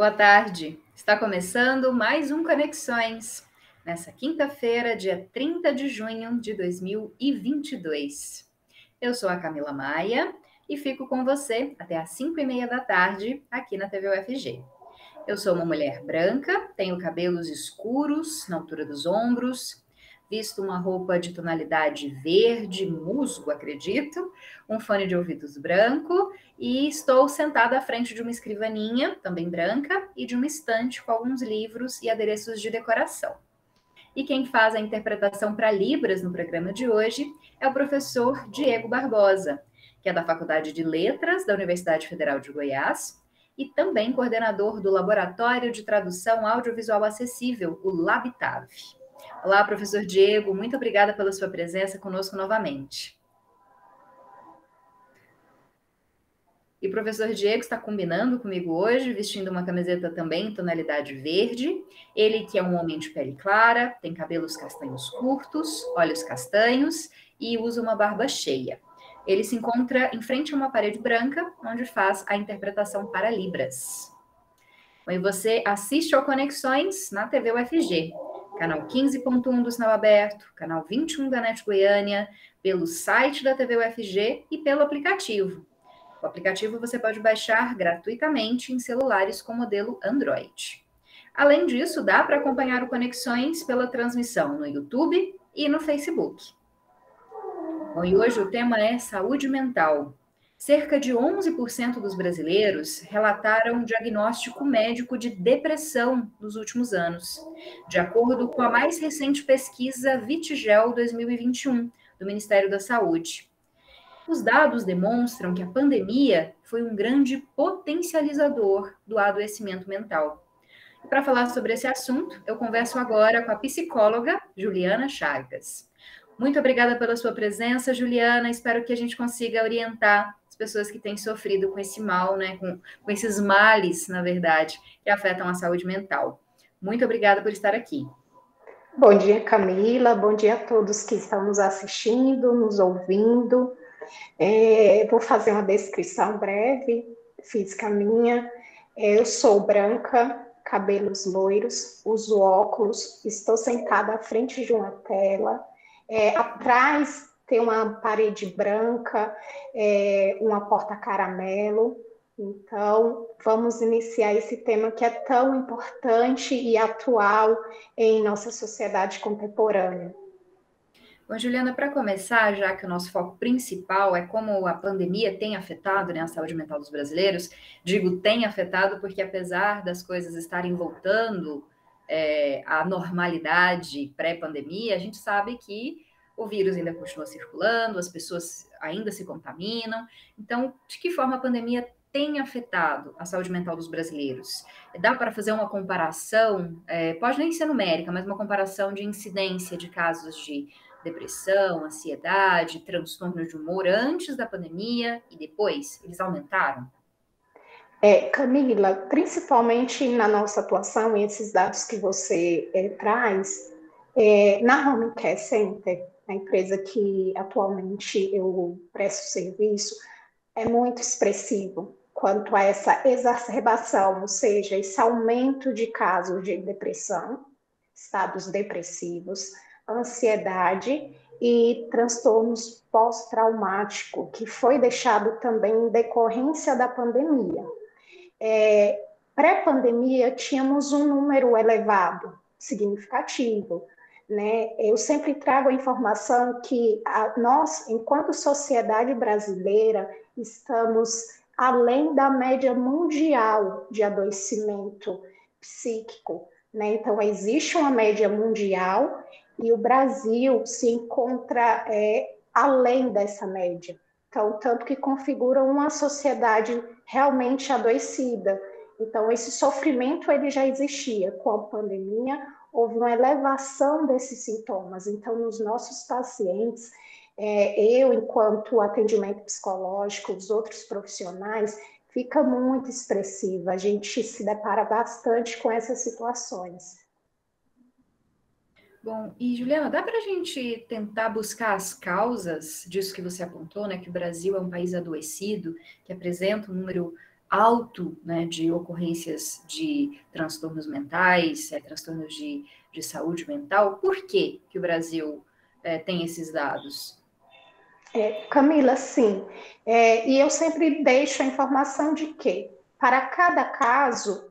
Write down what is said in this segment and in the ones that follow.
Boa tarde. Está começando mais um Conexões, nessa quinta-feira, dia 30 de junho de 2022. Eu sou a Camila Maia e fico com você até às 5h30 da tarde aqui na TV UFG. Eu sou uma mulher branca, tenho cabelos escuros na altura dos ombros, visto uma roupa de tonalidade verde, musgo, acredito, um fone de ouvidos branco e estou sentada à frente de uma escrivaninha, também branca, e de uma estante com alguns livros e adereços de decoração. E quem faz a interpretação para Libras no programa de hoje é o professor Diego Barbosa, que é da Faculdade de Letras da Universidade Federal de Goiás e também coordenador do Laboratório de Tradução Audiovisual Acessível, o LabTAV. Olá, professor Diego, muito obrigada pela sua presença conosco novamente. E o professor Diego está combinando comigo hoje, vestindo uma camiseta também em tonalidade verde. Ele que é um homem de pele clara, tem cabelos castanhos curtos, olhos castanhos e usa uma barba cheia. Ele se encontra em frente a uma parede branca, onde faz a interpretação para Libras. E você assiste ao Conexões na TV UFG, canal 15.1 do Sinal Aberto, canal 21 da NET Goiânia, pelo site da TV UFG e pelo aplicativo. O aplicativo você pode baixar gratuitamente em celulares com modelo Android. Além disso, dá para acompanhar o Conexões pela transmissão no YouTube e no Facebook. Bom, e hoje o tema é saúde mental. Cerca de 11% dos brasileiros relataram diagnóstico médico de depressão nos últimos anos, de acordo com a mais recente pesquisa Vitigel 2021, do Ministério da Saúde. Os dados demonstram que a pandemia foi um grande potencializador do adoecimento mental. E para falar sobre esse assunto, eu converso agora com a psicóloga Juliana Chagas. Muito obrigada pela sua presença, Juliana. Espero que a gente consiga orientar as pessoas que têm sofrido com esse mal, né, com esses males, na verdade, que afetam a saúde mental. Muito obrigada por estar aqui. Bom dia, Camila. Bom dia a todos que estão nos assistindo, nos ouvindo. Vou fazer uma descrição breve, física minha. Eu sou branca, cabelos loiros, uso óculos, estou sentada à frente de uma tela. Atrás tem uma parede branca, uma porta caramelo. Então, vamos iniciar esse tema que é tão importante e atual em nossa sociedade contemporânea. Bom, Juliana, para começar, já que o nosso foco principal é como a pandemia tem afetado, né, a saúde mental dos brasileiros, digo tem afetado porque apesar das coisas estarem voltando à normalidade pré-pandemia, a gente sabe que o vírus ainda continua circulando, as pessoas ainda se contaminam. Então, de que forma a pandemia tem afetado a saúde mental dos brasileiros? Dá para fazer uma comparação, pode nem ser numérica, mas uma comparação de incidência de casos de depressão, ansiedade, transtorno de humor antes da pandemia e depois? Eles aumentaram? Camila, principalmente na nossa atuação e esses dados que você traz, na Home Care Center, a empresa que atualmente eu presto serviço, é muito expressivo quanto a essa exacerbação, ou seja, esse aumento de casos de depressão, estados depressivos, ansiedade e transtornos pós-traumáticos, que foi deixado também em decorrência da pandemia. Pré-pandemia, tínhamos um número elevado, significativo, né? Eu sempre trago a informação que nós, enquanto sociedade brasileira, estamos além da média mundial de adoecimento psíquico, né? Então, existe uma média mundial e o Brasil se encontra além dessa média. Então, tanto que configura uma sociedade realmente adoecida. Então, esse sofrimento ele já existia. Com a pandemia, houve uma elevação desses sintomas. Então, nos nossos pacientes, eu, enquanto atendimento psicológico, os outros profissionais, fica muito expressiva. A gente se depara bastante com essas situações. Bom, e Juliana, dá para a gente tentar buscar as causas disso que você apontou, né? Que o Brasil é um país adoecido, que apresenta um número alto, né, de ocorrências de transtornos mentais, transtornos de saúde mental. Por que que o Brasil tem esses dados? Camila, sim. E eu sempre deixo a informação de que, para cada caso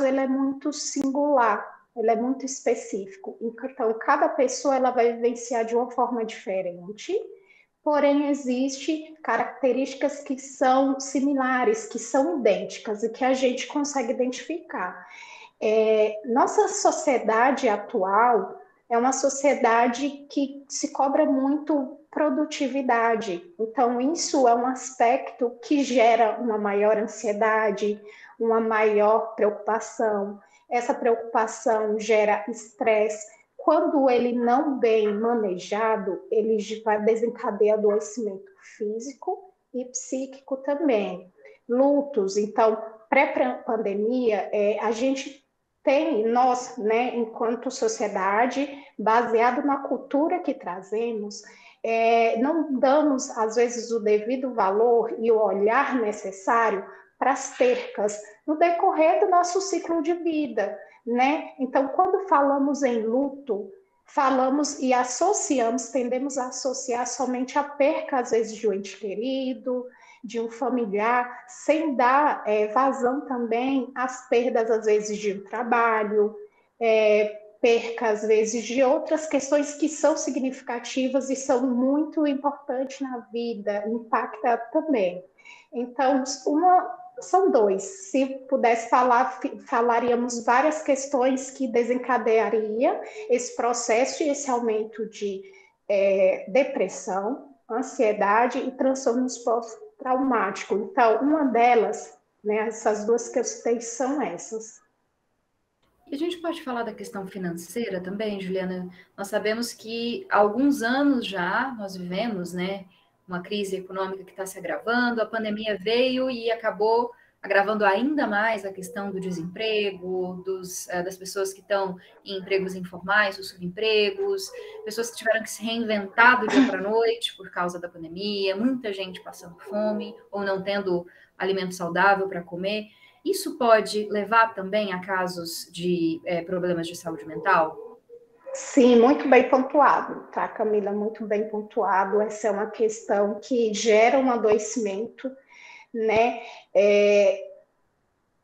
ele é muito singular, ele é muito específico. Então, cada pessoa ela vai vivenciar de uma forma diferente, porém, existem características que são similares, que são idênticas e que a gente consegue identificar. Nossa sociedade atual é uma sociedade que se cobra muito produtividade. Então, isso é um aspecto que gera uma maior ansiedade, uma maior preocupação. Essa preocupação gera estresse. Quando ele não bem manejado, ele vai desencadear adoecimento físico e psíquico também. Lutos, então, pré-pandemia, a gente tem, nós, né, enquanto sociedade, baseado na cultura que trazemos, não damos, às vezes, o devido valor e o olhar necessário para as percas no decorrer do nosso ciclo de vida, né? Então, quando falamos em luto, falamos e associamos, tendemos a associar somente a perca, às vezes, de um ente querido, de um familiar, sem dar vazão também às perdas, às vezes, de um trabalho, perca, às vezes, de outras questões que são significativas e são muito importantes na vida, impacta também. Então, são dois. Se pudesse falar, falaríamos várias questões que desencadearia esse processo e esse aumento de depressão, ansiedade e transtornos pós-traumáticos. Então, uma delas, né, essas duas questões são essas. E a gente pode falar da questão financeira também, Juliana? Nós sabemos que há alguns anos já nós vivemos, né, uma crise econômica que está se agravando, a pandemia veio e acabou agravando ainda mais a questão do desemprego, das pessoas que estão em empregos informais, os subempregos, pessoas que tiveram que se reinventar do dia para a noite por causa da pandemia, muita gente passando fome ou não tendo alimento saudável para comer. Isso pode levar também a casos de problemas de saúde mental? Sim, muito bem pontuado, tá, Camila? Muito bem pontuado. Essa é uma questão que gera um adoecimento, né?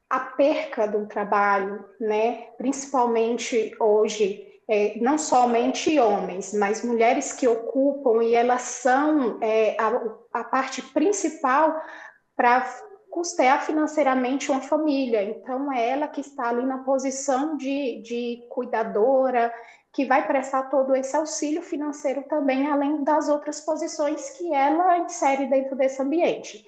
A perca do trabalho, né? Principalmente hoje, não somente homens, mas mulheres que ocupam e elas são a parte principal para custear financeiramente uma família. Então, é ela que está ali na posição de cuidadora, que vai prestar todo esse auxílio financeiro também, além das outras posições que ela insere dentro desse ambiente.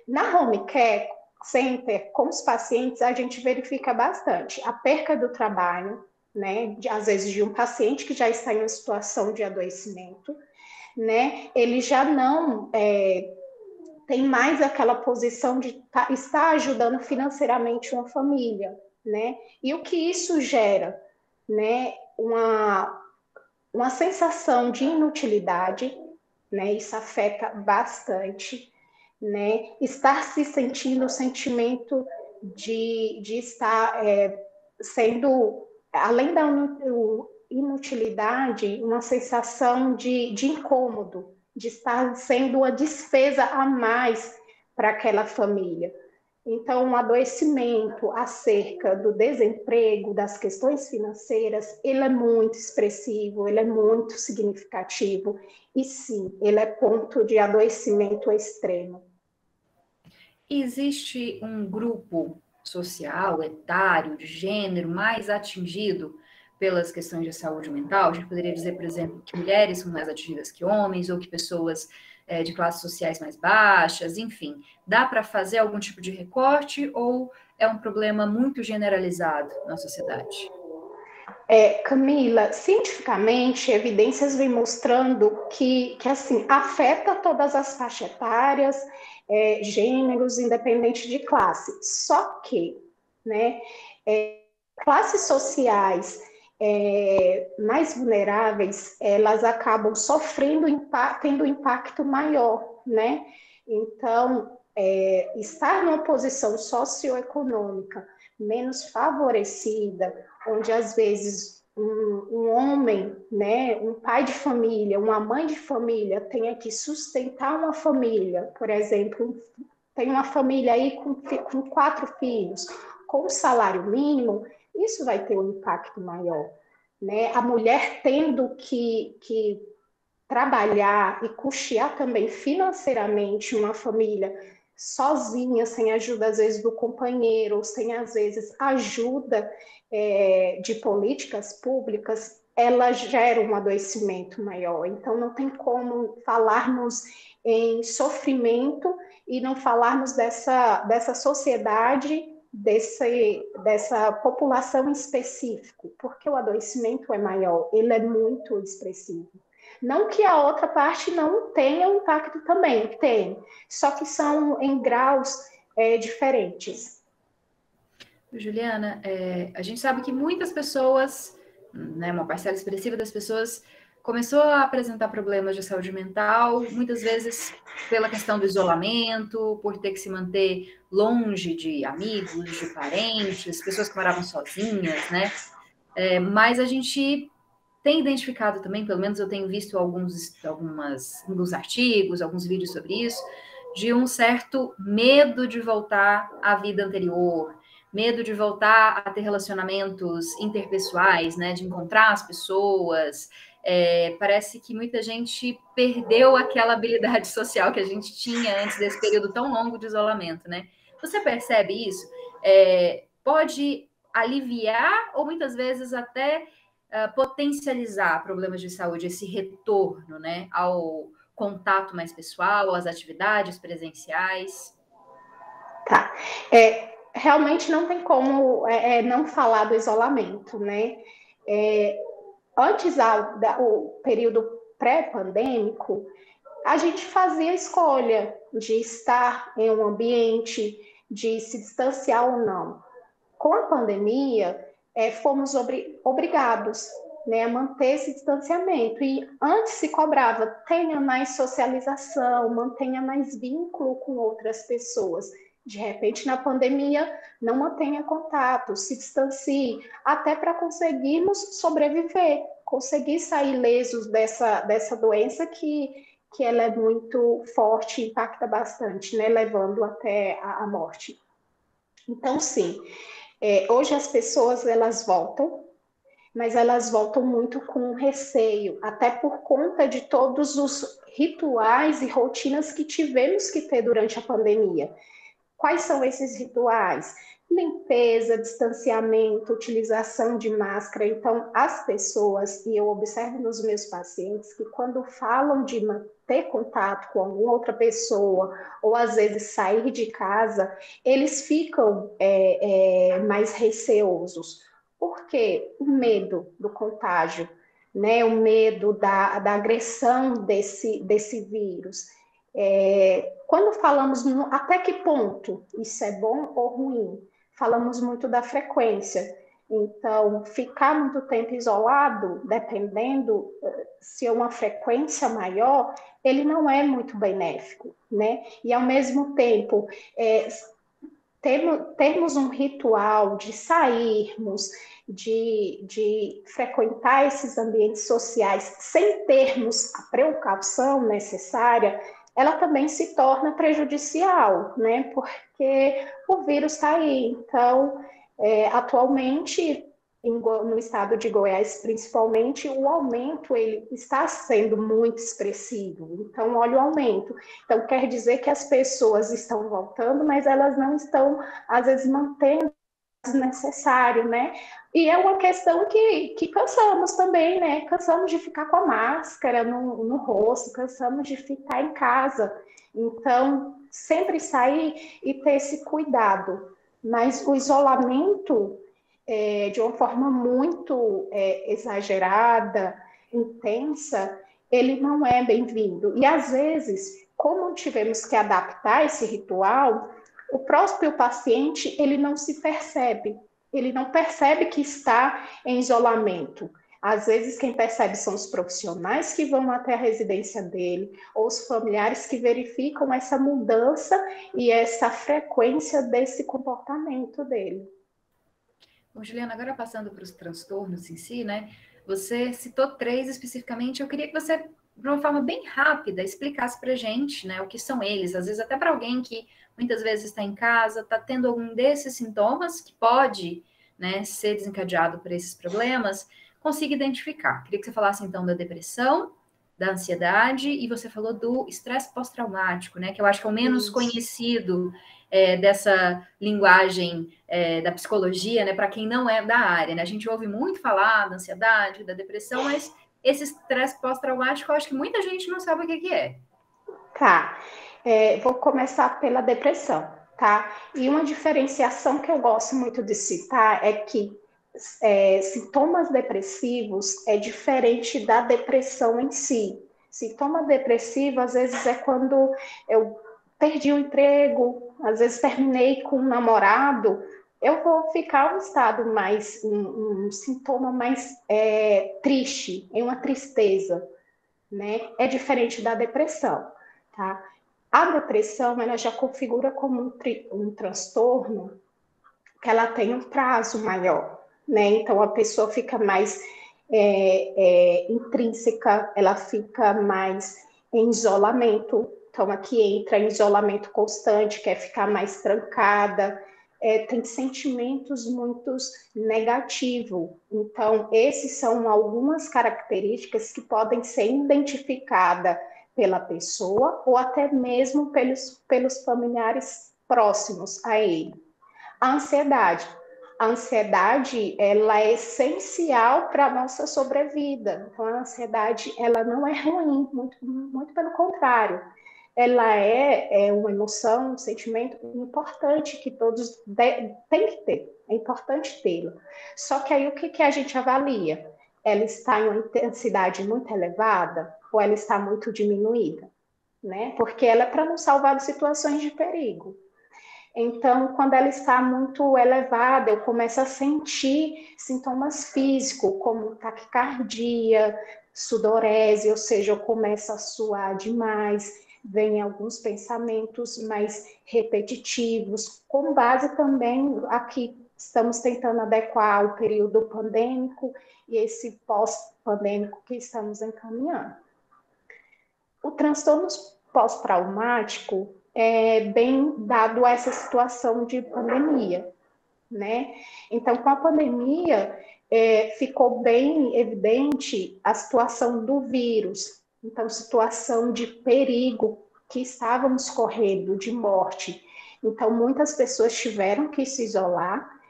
Na home care center, com os pacientes, a gente verifica bastante a perca do trabalho, né? Às vezes de um paciente que já está em uma situação de adoecimento, né? Ele já não tem mais aquela posição de estar ajudando financeiramente uma família, né? E o que isso gera, né? Uma sensação de inutilidade, né? Isso afeta bastante, né? Estar se sentindo o sentimento de estar sendo, além da inutilidade, uma sensação de incômodo, de estar sendo uma despesa a mais para aquela família. Então, um adoecimento acerca do desemprego, das questões financeiras, ele é muito expressivo, ele é muito significativo, e sim, ele é ponto de adoecimento extremo. Existe um grupo social, etário, de gênero mais atingido pelas questões de saúde mental? A gente poderia dizer, por exemplo, que mulheres são mais atingidas que homens, ou que pessoas de classes sociais mais baixas, enfim. Dá para fazer algum tipo de recorte ou é um problema muito generalizado na sociedade? Camila, cientificamente, evidências vêm mostrando que assim, afeta todas as faixas etárias, gêneros, independente de classe. Só que, né, classes sociais mais vulneráveis, elas acabam sofrendo, tendo um impacto maior, né? Então, estar numa posição socioeconômica menos favorecida, onde às vezes um homem, né, um pai de família, uma mãe de família tenha que sustentar uma família, por exemplo, tem uma família aí com 4 filhos, com o salário mínimo, isso vai ter um impacto maior. Né? A mulher tendo que trabalhar e custear também financeiramente uma família sozinha, sem ajuda, às vezes, do companheiro, sem, às vezes, ajuda de políticas públicas, ela gera um adoecimento maior. Então, não tem como falarmos em sofrimento e não falarmos dessa sociedade, dessa população em específico, porque o adoecimento é maior, ele é muito expressivo. Não que a outra parte não tenha um impacto também, tem, só que são em graus diferentes. Juliana, a gente sabe que muitas pessoas, né, uma parcela expressiva das pessoas, começou a apresentar problemas de saúde mental, muitas vezes pela questão do isolamento, por ter que se manter longe de amigos, de parentes, pessoas que moravam sozinhas, né? Mas a gente tem identificado também, pelo menos eu tenho visto alguns artigos, alguns vídeos sobre isso, de um certo medo de voltar à vida anterior, medo de voltar a ter relacionamentos interpessoais, né, de encontrar as pessoas. Parece que muita gente perdeu aquela habilidade social que a gente tinha antes desse período tão longo de isolamento, né? Você percebe isso? Pode aliviar ou muitas vezes até potencializar problemas de saúde, esse retorno, né, ao contato mais pessoal, às atividades presenciais? Tá. Realmente não tem como não falar do isolamento, né? Antes o período pré-pandêmico, a gente fazia a escolha de estar em um ambiente, de se distanciar ou não. Com a pandemia, fomos obrigados, né, a manter esse distanciamento. E antes se cobrava, tenha mais socialização, mantenha mais vínculo com outras pessoas. De repente, na pandemia, não mantenha contato, se distancie, até para conseguirmos sobreviver, conseguir sair lesos dessa doença que ela é muito forte, impacta bastante, né, levando até a morte. Então, sim, hoje as pessoas elas voltam, mas elas voltam muito com receio, até por conta de todos os rituais e rotinas que tivemos que ter durante a pandemia. Quais são esses rituais? Limpeza, distanciamento, utilização de máscara. Então, as pessoas, e eu observo nos meus pacientes, que quando falam de ter contato com alguma outra pessoa, ou às vezes sair de casa, eles ficam mais receosos. Por quê? O medo do contágio, né? O medo da agressão desse vírus. Quando falamos até que ponto isso é bom ou ruim, falamos muito da frequência. Então, ficar muito tempo isolado, dependendo se é uma frequência maior, ele não é muito benéfico, né? E ao mesmo tempo, termos um ritual de sairmos, de frequentar esses ambientes sociais sem termos a precaução necessária, ela também se torna prejudicial, né? Porque o vírus está aí. Então, atualmente, no estado de Goiás, principalmente, o aumento ele está sendo muito expressivo. Então, olha o aumento. Então, quer dizer que as pessoas estão voltando, mas elas não estão, às vezes, mantendo o necessário, né? E é uma questão que cansamos também, né? Cansamos de ficar com a máscara no rosto, cansamos de ficar em casa. Então, sempre sair e ter esse cuidado. Mas o isolamento, de uma forma muito exagerada, intensa, ele não é bem-vindo. E, às vezes, como tivemos que adaptar esse ritual, o próprio paciente, ele não se percebe. Ele não percebe que está em isolamento. Às vezes quem percebe são os profissionais que vão até a residência dele, ou os familiares que verificam essa mudança e essa frequência desse comportamento dele. Bom, Juliana, agora passando para os transtornos em si, né? Você citou 3 especificamente. Eu queria que você, de uma forma bem rápida, explicasse para a gente, né, o que são eles. Às vezes até para alguém que muitas vezes está em casa, está tendo algum desses sintomas que pode, né, ser desencadeado por esses problemas, consiga identificar. Queria que você falasse então da depressão, da ansiedade, e você falou do estresse pós-traumático, né? Que eu acho que é o menos conhecido dessa linguagem da psicologia, né? Para quem não é da área, né? A gente ouve muito falar da ansiedade, da depressão, mas esse estresse pós-traumático, eu acho que muita gente não sabe o que é. Tá, vou começar pela depressão, tá? E uma diferenciação que eu gosto muito de citar é que sintomas depressivos é diferente da depressão em si. Sintoma depressivo, às vezes, é quando eu perdi o emprego, às vezes terminei com um namorado, eu vou ficar um estado mais, um sintoma mais triste, em uma tristeza, né? É diferente da depressão, tá? A depressão, ela já configura como um transtorno que ela tem um prazo maior, né? Então a pessoa fica mais intrínseca, ela fica mais em isolamento. Então aqui entra em isolamento constante, quer ficar mais trancada, tem sentimentos muito negativos. Então esses são algumas características que podem ser identificadas pela pessoa ou até mesmo pelos familiares próximos a ele. A ansiedade. A ansiedade, ela é essencial para a nossa sobrevida. Então, a ansiedade, ela não é ruim, muito pelo contrário. Ela é uma emoção, um sentimento importante que todos têm que ter. É importante tê-la. Só que aí, o que a gente avalia? Ela está em uma intensidade muito elevada ou ela está muito diminuída? Né? Porque ela é para nos salvar de situações de perigo. Então, quando ela está muito elevada, eu começo a sentir sintomas físicos, como taquicardia, sudorese, ou seja, eu começo a suar demais, vem alguns pensamentos mais repetitivos, com base também aqui estamos tentando adequar o período pandêmico e esse pós-pandêmico que estamos encaminhando. O transtorno pós-traumático é bem dado a essa situação de pandemia, né? Então, com a pandemia, ficou bem evidente a situação do vírus, então, situação de perigo que estávamos correndo, de morte. Então, muitas pessoas tiveram que se isolar,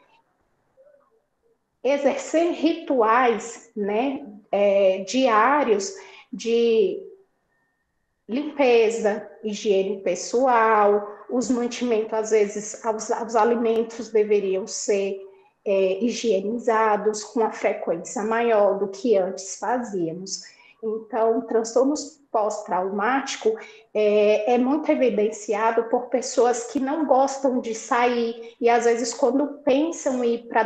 exercer rituais, né, diários de limpeza, higiene pessoal, os mantimentos, às vezes, os alimentos deveriam ser higienizados com uma frequência maior do que antes fazíamos. Então, transtornos pós-traumático é muito evidenciado por pessoas que não gostam de sair e, às vezes, quando pensam em ir para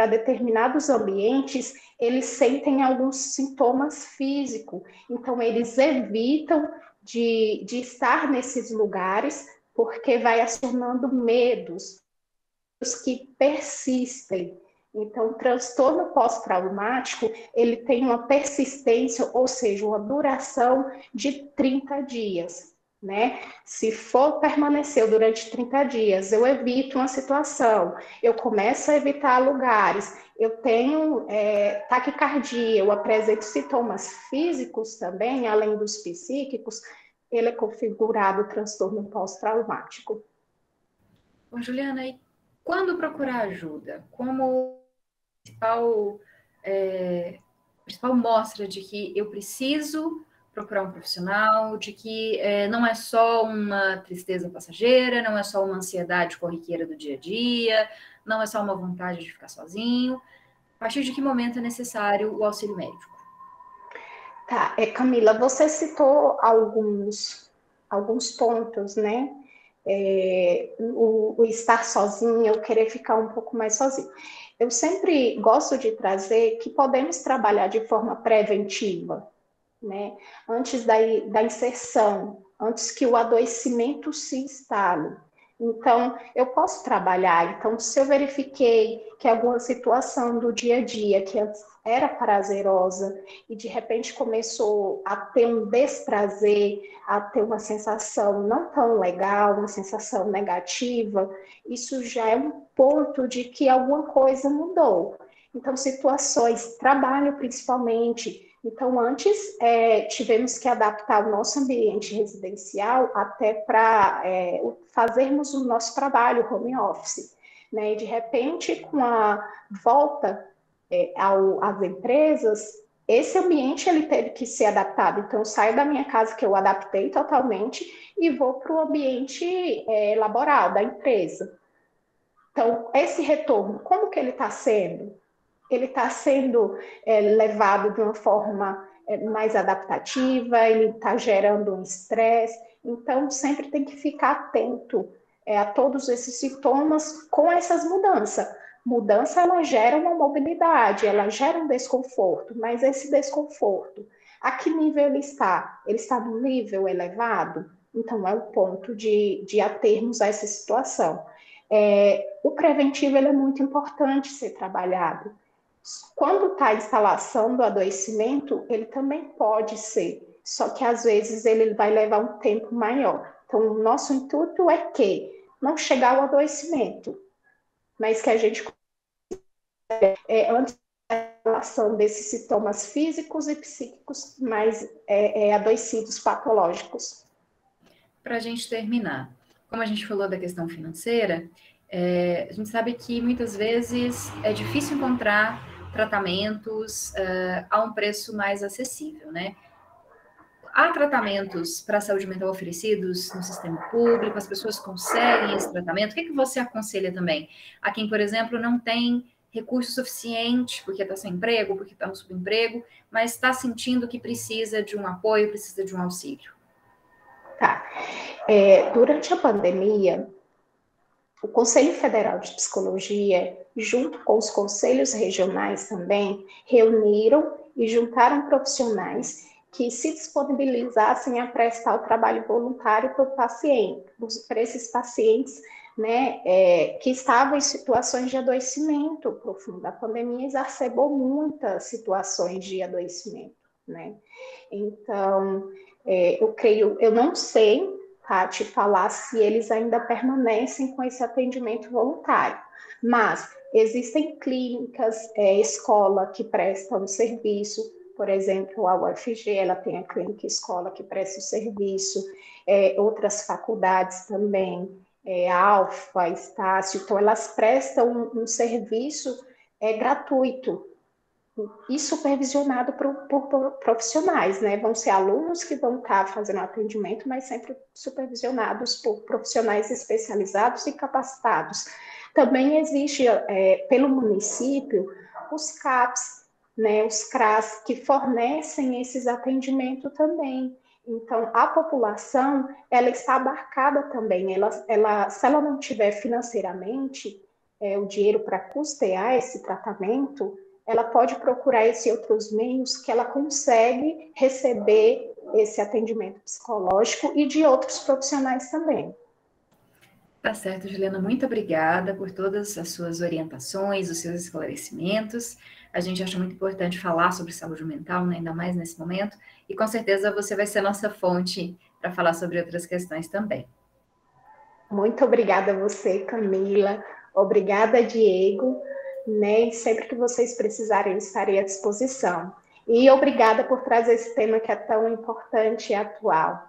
determinados ambientes, eles sentem alguns sintomas físicos. Então, eles evitam de estar nesses lugares porque vai acionando medos que persistem. Então, o transtorno pós-traumático, ele tem uma persistência, ou seja, uma duração de 30 dias, né? Se for permanecer durante 30 dias, eu evito uma situação, eu começo a evitar lugares, eu tenho taquicardia, eu apresento sintomas físicos também, além dos psíquicos, ele é configurado transtorno pós-traumático. Bom, Juliana, e quando procurar ajuda? Como principal mostra de que eu preciso procurar um profissional, de que não é só uma tristeza passageira, não é só uma ansiedade corriqueira do dia a dia, não é só uma vontade de ficar sozinho. A partir de que momento é necessário o auxílio médico? Tá, Camila, você citou alguns pontos, né? O estar sozinho, eu querer ficar um pouco mais sozinho. eu sempre gosto de trazer que podemos trabalhar de forma preventiva, né? Antes da inserção, antes que o adoecimento se instale. Então, eu posso trabalhar. Então, se eu verifiquei que alguma situação do dia a dia que antes era prazerosa e de repente começou a ter um desprazer, a ter uma sensação não tão legal, uma sensação negativa, isso já é um ponto de que alguma coisa mudou. Então, situações, trabalho principalmente. Então, antes tivemos que adaptar o nosso ambiente residencial até para fazermos o nosso trabalho home office. Né? E, de repente, com a volta às empresas, esse ambiente ele teve que ser adaptado. Então, eu saio da minha casa, que eu adaptei totalmente, e vou para o ambiente laboral da empresa. Então, esse retorno, como que ele está sendo? Ele está sendo levado de uma forma mais adaptativa, ele está gerando um estresse. Então, sempre tem que ficar atento a todos esses sintomas com essas mudanças. Mudança, ela gera uma mobilidade, ela gera um desconforto, mas esse desconforto, a que nível ele está? Ele está no nível elevado? Então, é o ponto de atermos a essa situação. O preventivo ele é muito importante ser trabalhado. Quando está a instalação do adoecimento, ele também pode ser, só que às vezes ele vai levar um tempo maior. Então, o nosso intuito é que não chegar ao adoecimento, mas que a gente, antes da instalação desses sintomas físicos e psíquicos mais adoecidos, patológicos. Para a gente terminar, como a gente falou da questão financeira, a gente sabe que muitas vezes é difícil encontrar tratamentos a um preço mais acessível, né? Há tratamentos para a saúde mental oferecidos no sistema público? As pessoas conseguem esse tratamento? O que você aconselha também a quem, por exemplo, não tem recurso suficiente, porque está sem emprego, porque está no subemprego, mas está sentindo que precisa de um apoio, precisa de um auxílio? Tá. Durante a pandemia, o Conselho Federal de Psicologia, junto com os conselhos regionais também, reuniram e juntaram profissionais que se disponibilizassem a prestar o trabalho voluntário para o paciente, para esses pacientes, né, que estavam em situações de adoecimento profundo. A pandemia exacerbou muitas situações de adoecimento, né? Então, eu não sei te falar se eles ainda permanecem com esse atendimento voluntário, mas existem clínicas, escola que prestam serviço, por exemplo, a UFG, ela tem a clínica escola que presta o serviço, outras faculdades também, a Alfa, Estácio, então elas prestam um serviço gratuito, e supervisionado por profissionais, né? Vão ser alunos que vão estar fazendo atendimento, mas sempre supervisionados por profissionais especializados e capacitados. Também existe, pelo município, os CAPs, né? Os CRAS, que fornecem esses atendimentos também. Então, a população, ela está abarcada também. Se ela não tiver financeiramente o dinheiro para custear esse tratamento, ela pode procurar esses outros meios que ela consegue receber esse atendimento psicológico e de outros profissionais também. Tá certo, Juliana, muito obrigada por todas as suas orientações, os seus esclarecimentos. A gente acha muito importante falar sobre saúde mental, né, ainda mais nesse momento, e com certeza você vai ser nossa fonte para falar sobre outras questões também. Muito obrigada a você, Camila. Obrigada, Diego. Né? E sempre que vocês precisarem, eu estarei à disposição. E obrigada por trazer esse tema que é tão importante e atual.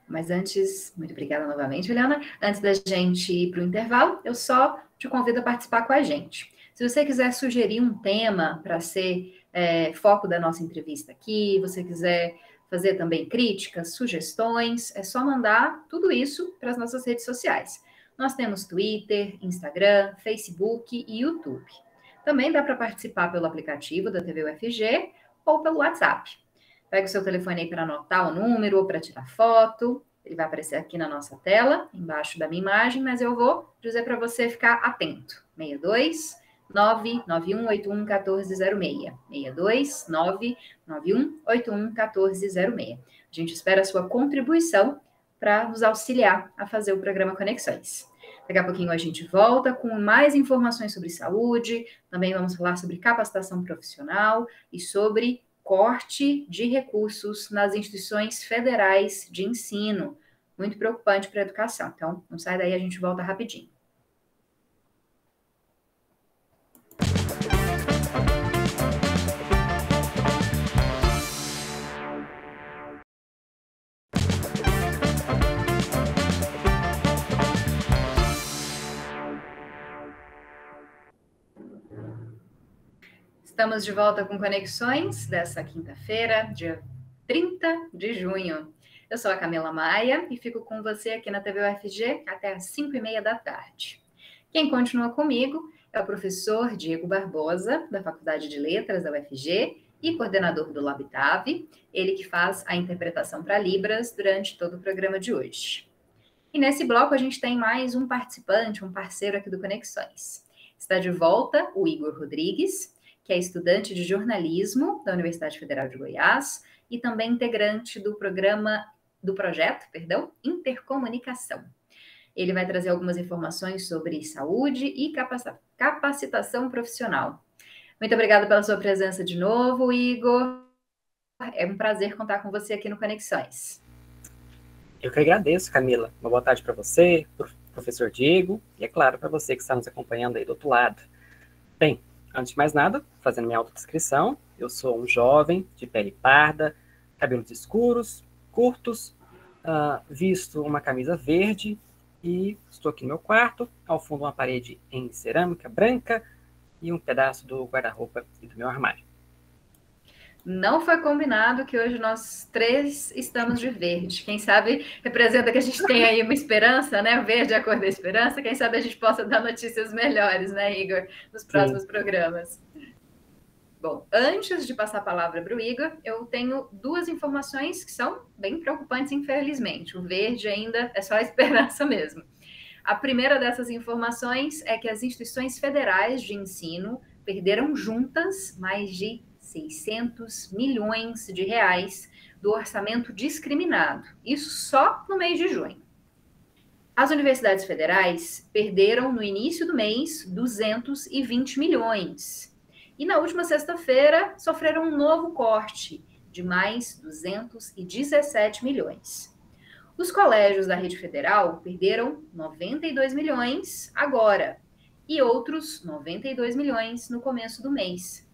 Mas antes, muito obrigada novamente, Juliana. Antes da gente ir para o intervalo, eu só te convido a participar com a gente. Se você quiser sugerir um tema para ser foco da nossa entrevista aqui, você quiser fazer também críticas, sugestões, é só mandar tudo isso para as nossas redes sociais. Nós temos Twitter, Instagram, Facebook e YouTube. Também dá para participar pelo aplicativo da TV UFG ou pelo WhatsApp. Pega o seu telefone aí para anotar o número ou para tirar foto. Ele vai aparecer aqui na nossa tela, embaixo da minha imagem, mas eu vou dizer para você ficar atento. 62 991811406. 62 991811406. A gente espera a sua contribuição para nos auxiliar a fazer o programa Conexões. Daqui a pouquinho a gente volta com mais informações sobre saúde, também vamos falar sobre capacitação profissional e sobre corte de recursos nas instituições federais de ensino. Muito preocupante para a educação. Então, não sai daí, a gente volta rapidinho. Estamos de volta com Conexões dessa quinta-feira, dia 30 de junho. Eu sou a Camila Maia e fico com você aqui na TV UFG até às 5h30 da tarde. Quem continua comigo é o professor Diego Barbosa, da Faculdade de Letras da UFG e coordenador do LabTAV, ele que faz a interpretação para Libras durante todo o programa de hoje. E nesse bloco a gente tem mais um participante, um parceiro aqui do Conexões. Está de volta o Igor Rodrigues, que é estudante de jornalismo da Universidade Federal de Goiás e também integrante do projeto Intercomunicação. Ele vai trazer algumas informações sobre saúde e capacitação profissional. Muito obrigada pela sua presença de novo, Igor. É um prazer contar com você aqui no Conexões. Eu que agradeço, Camila. Uma boa tarde para você, para o professor Diego, e é claro, para você que está nos acompanhando aí do outro lado. Bem, antes de mais nada, fazendo minha autodescrição, eu sou um jovem de pele parda, cabelos escuros, curtos, visto uma camisa verde e estou aqui no meu quarto, ao fundo uma parede em cerâmica branca e um pedaço do guarda-roupa e do meu armário. Não foi combinado que hoje nós três estamos de verde. Quem sabe representa que a gente tem aí uma esperança, né? Verde é a cor da esperança. Quem sabe a gente possa dar notícias melhores, né, Igor, nos próximos programas. Bom, antes de passar a palavra para o Igor, eu tenho duas informações que são bem preocupantes, infelizmente. O verde ainda é só a esperança mesmo. A primeira dessas informações é que as instituições federais de ensino perderam juntas mais de 600 milhões de reais do orçamento discriminado. Isso só no mês de junho. As universidades federais perderam no início do mês 220 milhões. E na última sexta-feira sofreram um novo corte de mais 217 milhões. Os colégios da rede federal perderam 92 milhões agora e outros 92 milhões no começo do mês.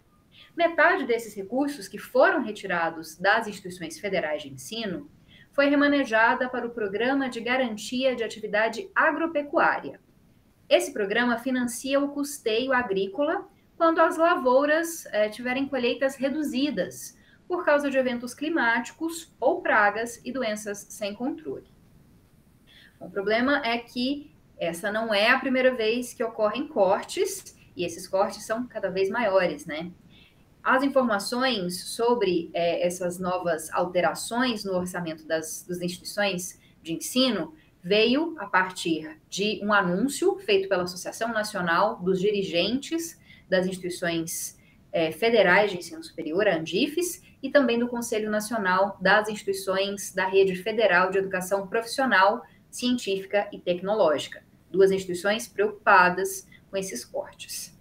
Metade desses recursos que foram retirados das instituições federais de ensino foi remanejada para o Programa de Garantia de Atividade Agropecuária. Esse programa financia o custeio agrícola quando as lavouras tiverem colheitas reduzidas por causa de eventos climáticos ou pragas e doenças sem controle. O problema é que essa não é a primeira vez que ocorrem cortes, e esses cortes são cada vez maiores, né? As informações sobre essas novas alterações no orçamento das instituições de ensino veio a partir de um anúncio feito pela Associação Nacional dos Dirigentes das Instituições Federais de Ensino Superior, a ANDIFES, e também do Conselho Nacional das Instituições da Rede Federal de Educação Profissional, Científica e Tecnológica. Duas instituições preocupadas com esses cortes.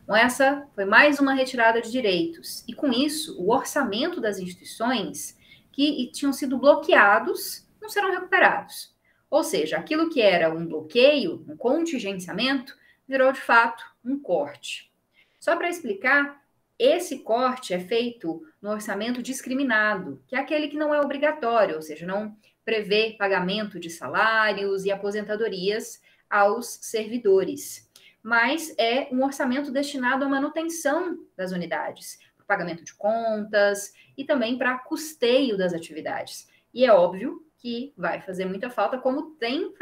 Bom, essa foi mais uma retirada de direitos. E com isso, o orçamento das instituições que tinham sido bloqueados não serão recuperados. Ou seja, aquilo que era um bloqueio, um contingenciamento, virou de fato um corte. Só para explicar, esse corte é feito no orçamento discriminado, que é aquele que não é obrigatório, ou seja, não prevê pagamento de salários e aposentadorias aos servidores. Mas é um orçamento destinado à manutenção das unidades, para pagamento de contas e também para custeio das atividades. E é óbvio que vai fazer muita falta, como tem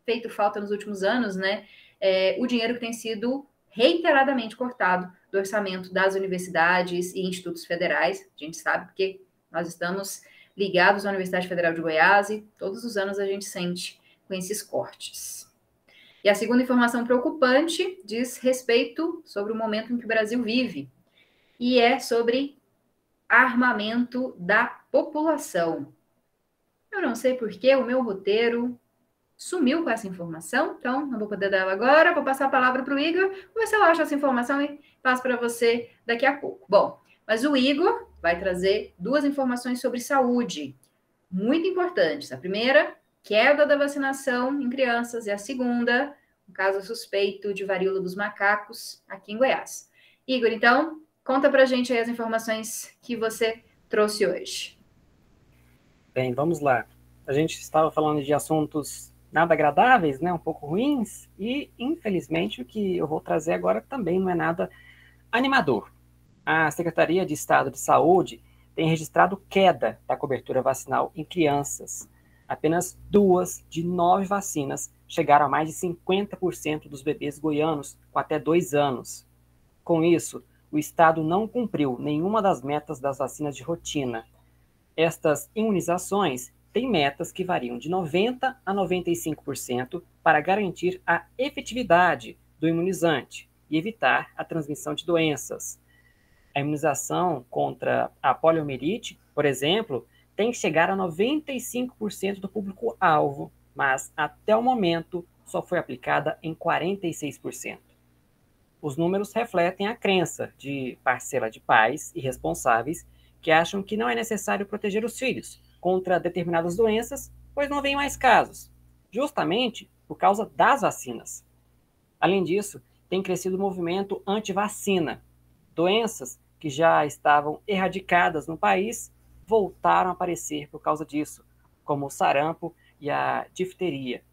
feito falta nos últimos anos, né? O dinheiro que tem sido reiteradamente cortado do orçamento das universidades e institutos federais. A gente sabe porque nós estamos ligados à Universidade Federal de Goiás e todos os anos a gente sente com esses cortes. E a segunda informação preocupante diz respeito sobre o momento em que o Brasil vive, e é sobre armamento da população. Eu não sei por que o meu roteiro sumiu com essa informação, então não vou poder dar ela agora, vou passar a palavra para o Igor, vou ver se eu acho essa informação e passo para você daqui a pouco. Bom, mas o Igor vai trazer duas informações sobre saúde, muito importantes. A primeira, queda da vacinação em crianças, e a segunda, um caso suspeito de varíola dos macacos aqui em Goiás. Igor, então, conta pra gente aí as informações que você trouxe hoje. Bem, vamos lá. A gente estava falando de assuntos nada agradáveis, né, um pouco ruins, e infelizmente o que eu vou trazer agora também não é nada animador. A Secretaria de Estado de Saúde tem registrado queda da cobertura vacinal em crianças. Apenas 2 de 9 vacinas chegaram a mais de 50% dos bebês goianos com até 2 anos. Com isso, o Estado não cumpriu nenhuma das metas das vacinas de rotina. Estas imunizações têm metas que variam de 90% a 95% para garantir a efetividade do imunizante e evitar a transmissão de doenças. A imunização contra a poliomielite, por exemplo, tem que chegar a 95% do público-alvo, mas até o momento só foi aplicada em 46%. Os números refletem a crença de parcela de pais e responsáveis que acham que não é necessário proteger os filhos contra determinadas doenças, pois não vem mais casos, justamente por causa das vacinas. Além disso, tem crescido o movimento anti-vacina. Doenças que já estavam erradicadas no país voltaram a aparecer por causa disso, como o sarampo e a difteria.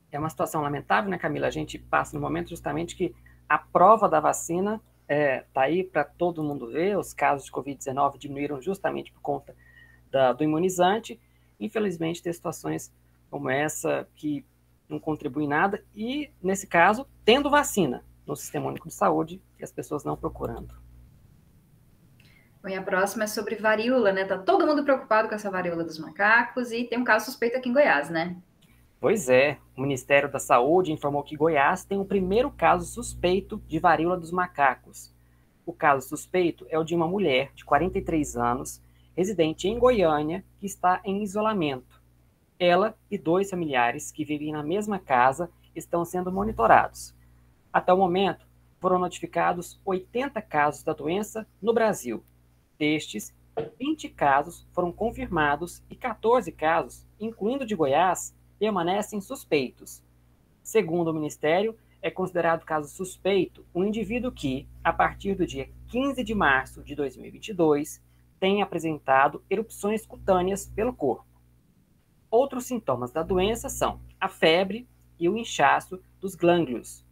É uma situação lamentável, né, Camila? A gente passa no momento justamente que a prova da vacina está aí para todo mundo ver. Os casos de Covid-19 diminuíram justamente por conta do imunizante. Infelizmente, tem situações como essa que não contribuem em nada e, nesse caso, tendo vacina no Sistema Único de Saúde e as pessoas não procurando. Bom, e a próxima é sobre varíola, né? Tá todo mundo preocupado com essa varíola dos macacos e tem um caso suspeito aqui em Goiás, né? Pois é, o Ministério da Saúde informou que Goiás tem o primeiro caso suspeito de varíola dos macacos. O caso suspeito é o de uma mulher de 43 anos, residente em Goiânia, que está em isolamento. Ela e 2 familiares que vivem na mesma casa estão sendo monitorados. Até o momento, foram notificados 80 casos da doença no Brasil. Destes, 20 casos foram confirmados e 14 casos, incluindo de Goiás, permanecem suspeitos. Segundo o Ministério, é considerado caso suspeito um indivíduo que, a partir do dia 15 de março de 2022, tem apresentado erupções cutâneas pelo corpo. Outros sintomas da doença são a febre e o inchaço dos glândulos.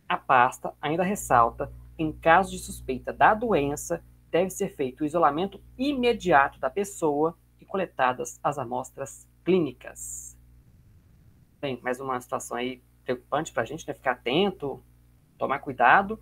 A pasta ainda ressalta, em caso de suspeita da doença, deve ser feito o isolamento imediato da pessoa e coletadas as amostras clínicas. Bem, mais uma situação aí preocupante para a gente, né? Ficar atento, tomar cuidado.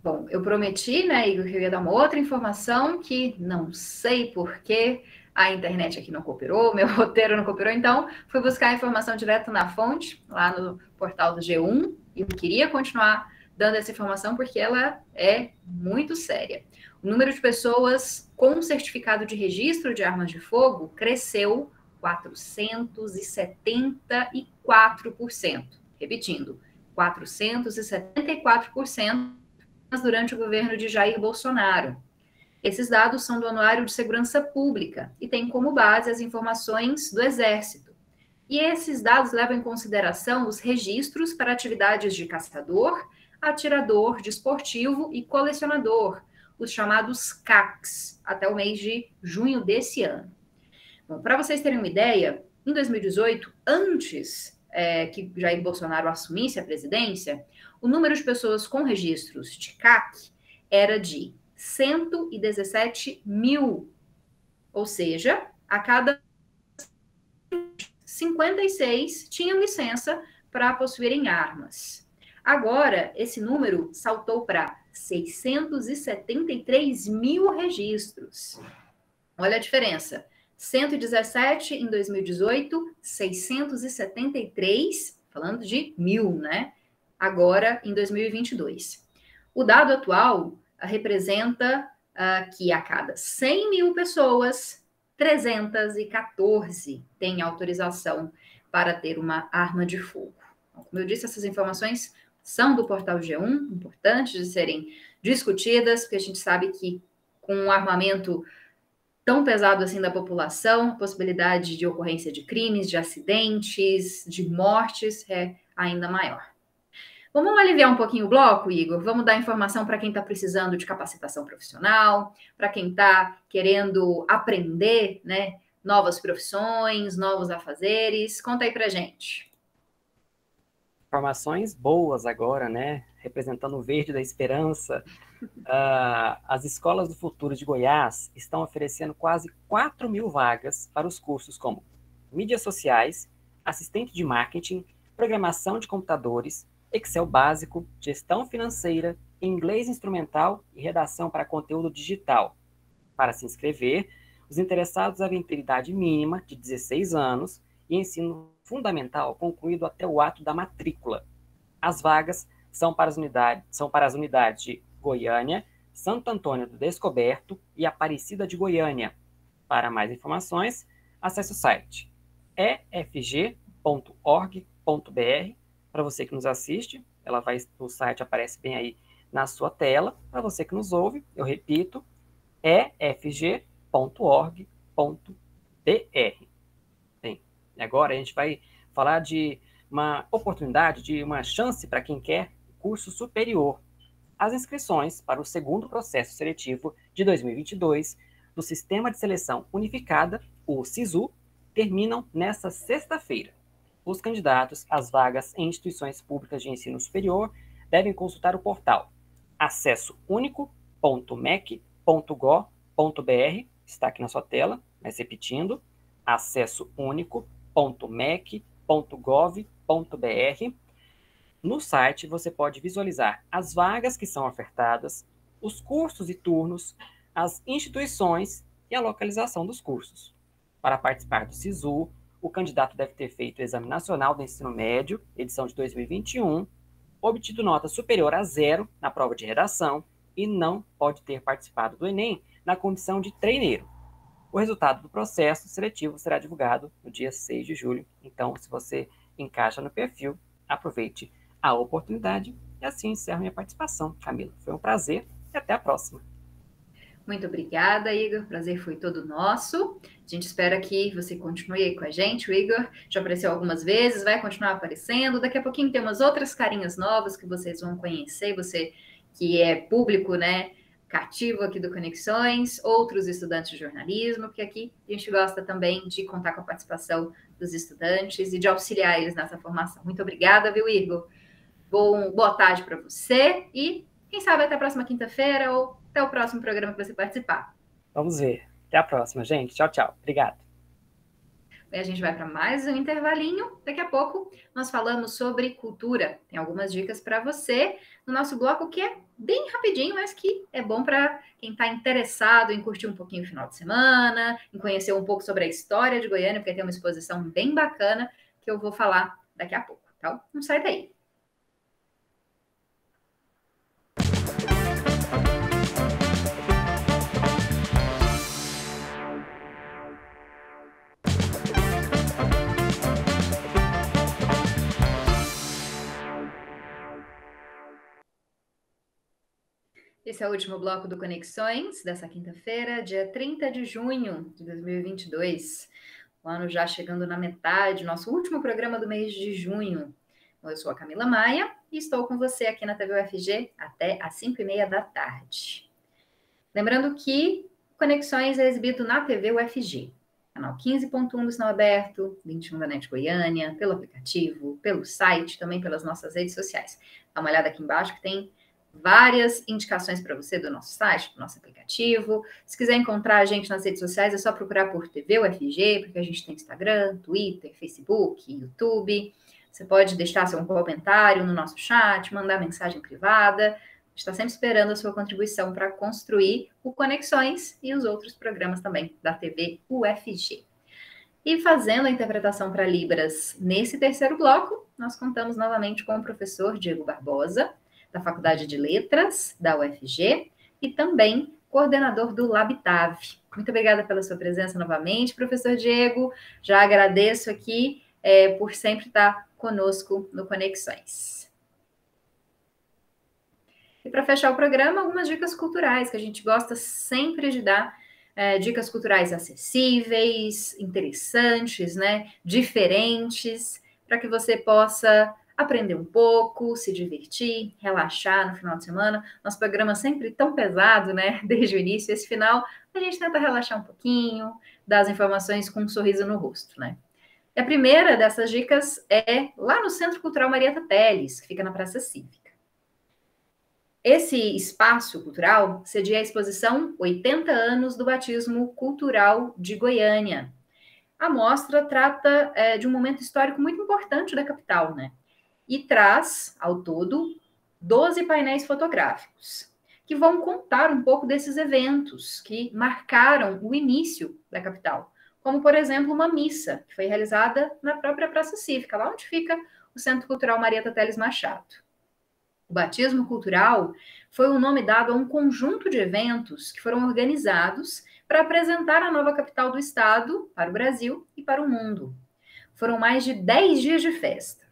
Bom, eu prometi, né, Igor, que eu ia dar uma outra informação que não sei por que a internet aqui não cooperou, meu roteiro não cooperou, então fui buscar a informação direto na fonte, lá no portal do G1, e eu queria continuar dando essa informação porque ela é muito séria. O número de pessoas com certificado de registro de armas de fogo cresceu 474%. Repetindo, 474% durante o governo de Jair Bolsonaro. Esses dados são do Anuário de Segurança Pública e têm como base as informações do Exército. E esses dados levam em consideração os registros para atividades de caçador, atirador, desportivo e colecionador, os chamados CACs, até o mês de junho desse ano. Bom, para vocês terem uma ideia, em 2018, antes que Jair Bolsonaro assumisse a presidência, o número de pessoas com registros de CAC era de 117 mil, ou seja, a cada 56 tinham licença para possuírem armas. Agora, esse número saltou para 673 mil registros. Olha a diferença. 117 em 2018, 673, falando de 1.000, né? Agora, em 2022. O dado atual representa que a cada 100 mil pessoas, 314 têm autorização para ter uma arma de fogo. Então, como eu disse, essas informações são do portal G1, importantes de serem discutidas, porque a gente sabe que com um armamento tão pesado assim da população, a possibilidade de ocorrência de crimes, de acidentes, de mortes é ainda maior. Vamos aliviar um pouquinho o bloco, Igor? Vamos dar informação para quem está precisando de capacitação profissional, para quem está querendo aprender, né, novas profissões, novos afazeres. Conta aí para gente. Informações boas agora, né? Representando o verde da esperança. As escolas do futuro de Goiás estão oferecendo quase 4.000 vagas para os cursos como mídias sociais, assistente de marketing, programação de computadores, Excel básico, gestão financeira, inglês instrumental e redação para conteúdo digital. Para se inscrever, os interessados devem ter idade mínima de 16 anos e ensino fundamental concluído até o ato da matrícula. As vagas são para as unidades de Goiânia, Santo Antônio do Descoberto e Aparecida de Goiânia. Para mais informações, acesse o site efg.org.br. Para você que nos assiste, o site aparece bem aí na sua tela. Para você que nos ouve, eu repito, efg.org.br. Bem, agora a gente vai falar de uma oportunidade, de uma chance para quem quer curso superior. As inscrições para o segundo processo seletivo de 2022 do Sistema de Seleção Unificada, o SISU, terminam nesta sexta-feira. Os candidatos às vagas em instituições públicas de ensino superior devem consultar o portal acessounico.mec.gov.br, está aqui na sua tela, mas repetindo, acessounico.mec.gov.br. No site você pode visualizar as vagas que são ofertadas, os cursos e turnos, as instituições e a localização dos cursos. Para participar do SISU, o candidato deve ter feito o Exame Nacional do Ensino Médio, edição de 2021, obtido nota superior a 0 na prova de redação e não pode ter participado do Enem na condição de treineiro. O resultado do processo seletivo será divulgado no dia 6 de julho. Então, se você encaixa no perfil, aproveite a oportunidade e assim encerro minha participação. Camila, foi um prazer e até a próxima. Muito obrigada, Igor. O prazer foi todo nosso. A gente espera que você continue aí com a gente. O Igor já apareceu algumas vezes, vai continuar aparecendo. Daqui a pouquinho tem umas outras carinhas novas que vocês vão conhecer. Você que é público, né, cativo aqui do Conexões, outros estudantes de jornalismo, porque aqui a gente gosta também de contar com a participação dos estudantes e de auxiliar eles nessa formação. Muito obrigada, viu, Igor? Boa tarde para você e quem sabe até a próxima quinta-feira ou até o próximo programa que você participar. Vamos ver. Até a próxima, gente. Tchau, tchau. Obrigado. E a gente vai para mais um intervalinho. Daqui a pouco nós falamos sobre cultura. Tem algumas dicas para você no nosso bloco que é bem rapidinho, mas que é bom para quem está interessado em curtir um pouquinho o final de semana, em conhecer um pouco sobre a história de Goiânia, porque tem uma exposição bem bacana que eu vou falar daqui a pouco. Então, não sai daí. Esse é o último bloco do Conexões dessa quinta-feira, dia 30 de junho de 2022. O ano já chegando na metade, nosso último programa do mês de junho. Eu sou a Camila Maia e estou com você aqui na TV UFG até às 5h30 da tarde. Lembrando que Conexões é exibido na TV UFG, canal 15.1 do Sinal Aberto, 21 da NET Goiânia, pelo aplicativo, pelo site, também pelas nossas redes sociais. Dá uma olhada aqui embaixo que tem várias indicações para você do nosso site, do nosso aplicativo. Se quiser encontrar a gente nas redes sociais, é só procurar por TV UFG, porque a gente tem Instagram, Twitter, Facebook, YouTube. Você pode deixar seu comentário no nosso chat, mandar mensagem privada. Está sempre esperando a sua contribuição para construir o Conexões e os outros programas também da TV UFG. E fazendo a interpretação para Libras nesse terceiro bloco, nós contamos novamente com o professor Diego Barbosa, da Faculdade de Letras da UFG, e também coordenador do Labitave. Muito obrigada pela sua presença novamente, professor Diego. Já agradeço aqui por sempre estar conosco no Conexões. E para fechar o programa, algumas dicas culturais que a gente gosta sempre de dar. Dicas culturais acessíveis, interessantes, né? Diferentes, para que você possa aprender um pouco, se divertir, relaxar no final de semana. Nosso programa sempre tão pesado, né? Desde o início, esse final, a gente tenta relaxar um pouquinho, dar as informações com um sorriso no rosto, né? E a primeira dessas dicas é lá no Centro Cultural Marieta Teles, que fica na Praça Cívica. Esse espaço cultural cedia a exposição 80 anos do batismo cultural de Goiânia. A mostra trata de um momento histórico muito importante da capital, né? E traz, ao todo, 12 painéis fotográficos, que vão contar um pouco desses eventos que marcaram o início da capital. Como, por exemplo, uma missa, que foi realizada na própria Praça Cívica, lá onde fica o Centro Cultural Marieta Teles Machado. O batismo cultural foi o nome dado a um conjunto de eventos que foram organizados para apresentar a nova capital do estado para o Brasil e para o mundo. Foram mais de 10 dias de festa.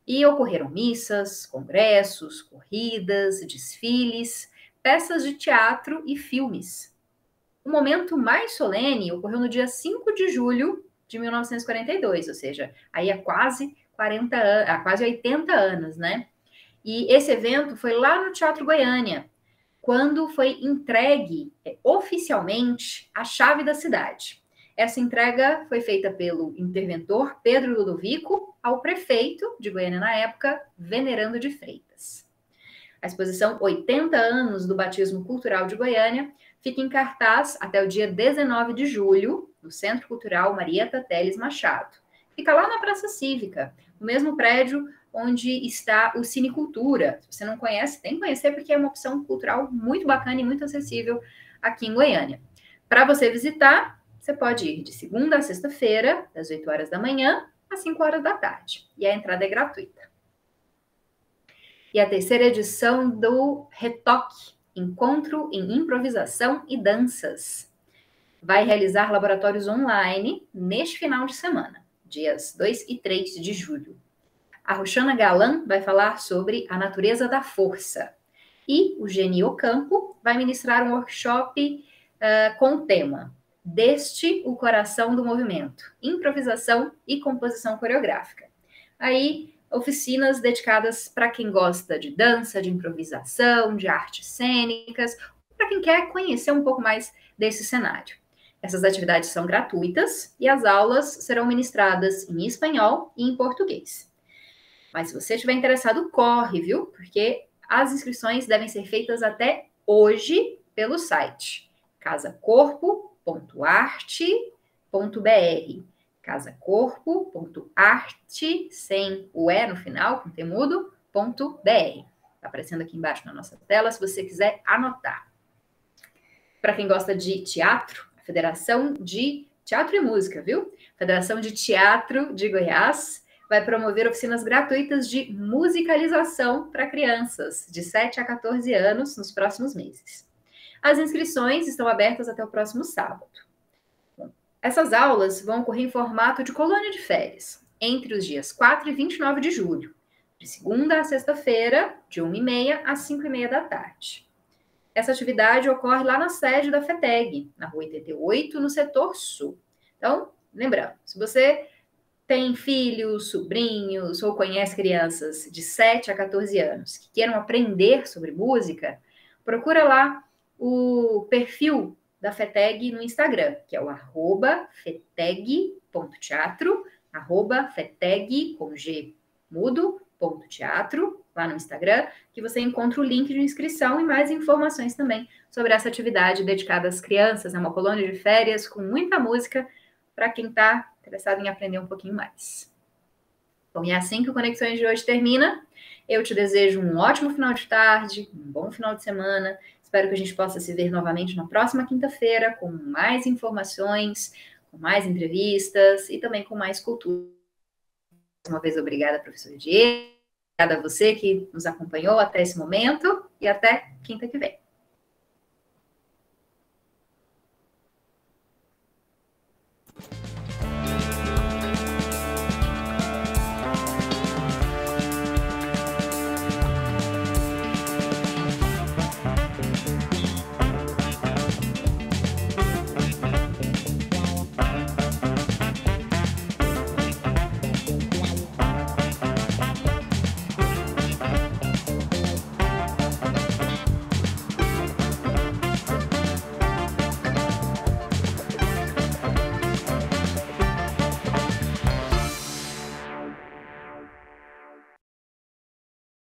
E ocorreram missas, congressos, corridas, desfiles, peças de teatro e filmes. O momento mais solene ocorreu no dia 5 de julho de 1942, ou seja, aí há quase 80 anos, né? E esse evento foi lá no Teatro Goiânia, quando foi entregue oficialmente a chave da cidade. Essa entrega foi feita pelo interventor Pedro Ludovico ao prefeito de Goiânia na época, Venerando de Freitas. A exposição 80 anos do batismo cultural de Goiânia fica em cartaz até o dia 19 de julho, no Centro Cultural Marieta Teles Machado. Fica lá na Praça Cívica, no mesmo prédio onde está o Cinecultura. Se você não conhece, tem que conhecer, porque é uma opção cultural muito bacana e muito acessível aqui em Goiânia. Para você visitar, você pode ir de segunda a sexta-feira, das 8 horas da manhã às 5 horas da tarde. E a entrada é gratuita. E a terceira edição do Retoque, Encontro em Improvisação e Danças, vai realizar laboratórios online neste final de semana, dias 2 e 3 de julho. A Roxana Galan vai falar sobre a natureza da força. E o Geni Ocampo vai ministrar um workshop com o tema Deste o Coração do Movimento, Improvisação e Composição Coreográfica. Aí, oficinas dedicadas para quem gosta de dança, de improvisação, de artes cênicas, para quem quer conhecer um pouco mais desse cenário. Essas atividades são gratuitas e as aulas serão ministradas em espanhol e em português. Mas se você estiver interessado, corre, viu? Porque as inscrições devem ser feitas até hoje pelo site casacorpo.arte.br. casacorpo.arte, sem o E no final, com temudo, .br. Está aparecendo aqui embaixo na nossa tela, se você quiser anotar. Para quem gosta de teatro, a Federação de Teatro e Música, viu? Federação de Teatro de Goiás vai promover oficinas gratuitas de musicalização para crianças de 7 a 14 anos nos próximos meses. As inscrições estão abertas até o próximo sábado. Bom, essas aulas vão ocorrer em formato de colônia de férias, entre os dias 4 e 29 de julho, de segunda a sexta-feira, de 1h30 às 5h30 da tarde. Essa atividade ocorre lá na sede da FETEG, na Rua 88, no setor sul. Então, lembrando, se você tem filhos, sobrinhos ou conhece crianças de 7 a 14 anos que queiram aprender sobre música, procura lá o perfil da FETEG no Instagram, que é o @feteg.teatro, @feteg, com G mudo, .teatro, lá no Instagram, que você encontra o link de inscrição e mais informações também sobre essa atividade dedicada às crianças. É uma colônia de férias com muita música para quem está interessado em aprender um pouquinho mais. Bom, e é assim que o Conexões de hoje termina. Eu te desejo um ótimo final de tarde, um bom final de semana. Espero que a gente possa se ver novamente na próxima quinta-feira com mais informações, com mais entrevistas e também com mais cultura. Mais uma vez, obrigada, professor Diego. Obrigada a você que nos acompanhou até esse momento e até quinta que vem.